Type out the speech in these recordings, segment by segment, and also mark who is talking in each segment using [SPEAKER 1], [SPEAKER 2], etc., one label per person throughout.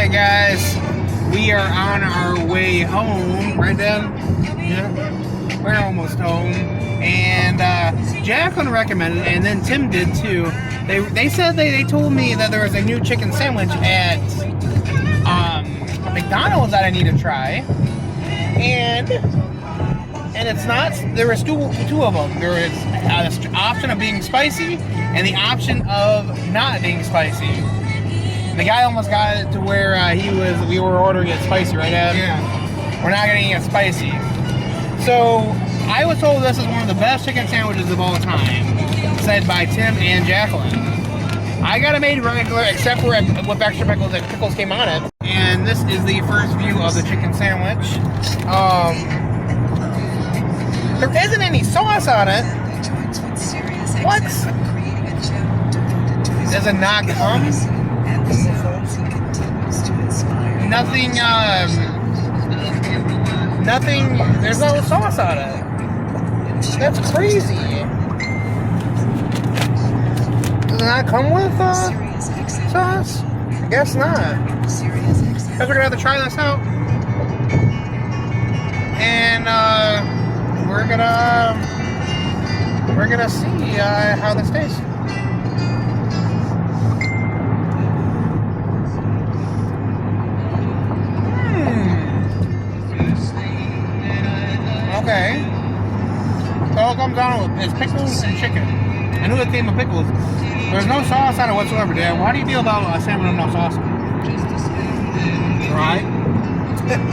[SPEAKER 1] Alright guys, we are on our way home, right Dad? Yeah. We're almost home. And Jacqueline recommended, and then Tim did too. They said they told me that there was a new chicken sandwich at McDonald's that I need to try. And it's not, there was two of them. There was the option of being spicy and the option of not being spicy. The guy almost got it to where we were ordering it spicy, right, Ed?
[SPEAKER 2] Yeah.
[SPEAKER 1] We're not getting it spicy. So, I was told this is one of the best chicken sandwiches of all time, said by Tim and Jacqueline. I got it made regular, except for with extra pickles, the pickles came on it. And this is the first view of the chicken sandwich. There isn't any sauce on it. What? Does it not come? Nothing, there's no sauce on it. That's crazy. Does it not come with, sauce? I guess not. Guess we're gonna have to try this out. And, we're gonna see, how this tastes. Okay. So all it comes down with is pickles and chicken. I knew it came with pickles. There's no sauce on it whatsoever, Dad. How do you feel about a sandwich with no sauce? Dry?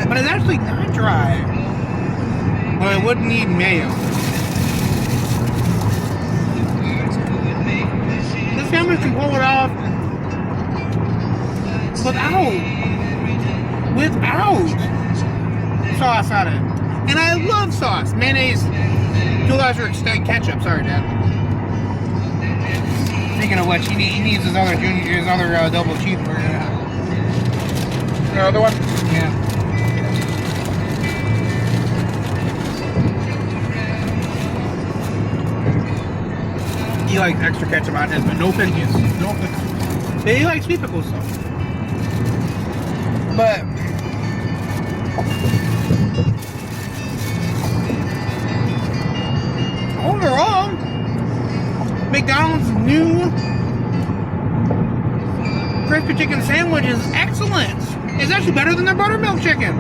[SPEAKER 1] But it's actually not dry. But it would need mayo. This sandwich can pull it off without sauce on it. And I love sauce. Mayonnaise, to a lesser extent, ketchup. Sorry, Dad. Speaking of which, he needs his other double cheeseburger. The other one? Yeah. He likes extra ketchup on his, but no pickles. No pickles. He likes sweet pickles, though. But overall, McDonald's new crispy chicken sandwich is excellent. It's actually better than their buttermilk chicken.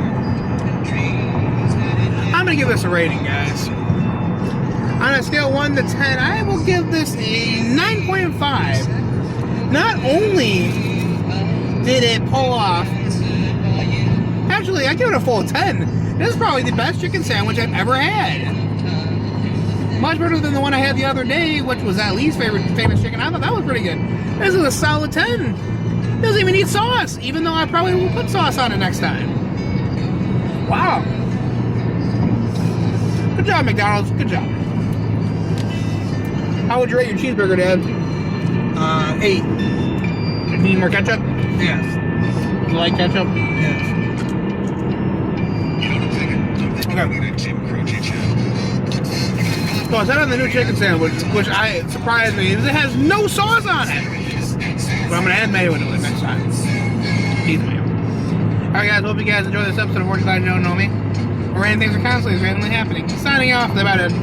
[SPEAKER 1] I'm gonna give this a rating, guys. On a scale of 1 to 10, I will give this a 9.5. Not only did it pull off, actually, I give it a full 10. This is probably the best chicken sandwich I've ever had. Much better than the one I had the other day, which was at least famous chicken. I thought that was pretty good. This is a solid 10. Doesn't even need sauce, even though I probably will put sauce on it next time. Wow. Good job, McDonald's. Good job. How would you rate your cheeseburger, Dad? 8. Need more ketchup?
[SPEAKER 2] Yes.
[SPEAKER 1] You like ketchup?
[SPEAKER 2] Yes.
[SPEAKER 1] Okay. So I said on the new chicken sandwich, which surprised me, is it has no sauce on it. But I'm going to add mayo into it next time. Needs mayo. Alright guys, hope you guys enjoyed this episode of Fortune Glad You Don't Know Me. Or anything are constantly randomly happening. Signing off, the bad end.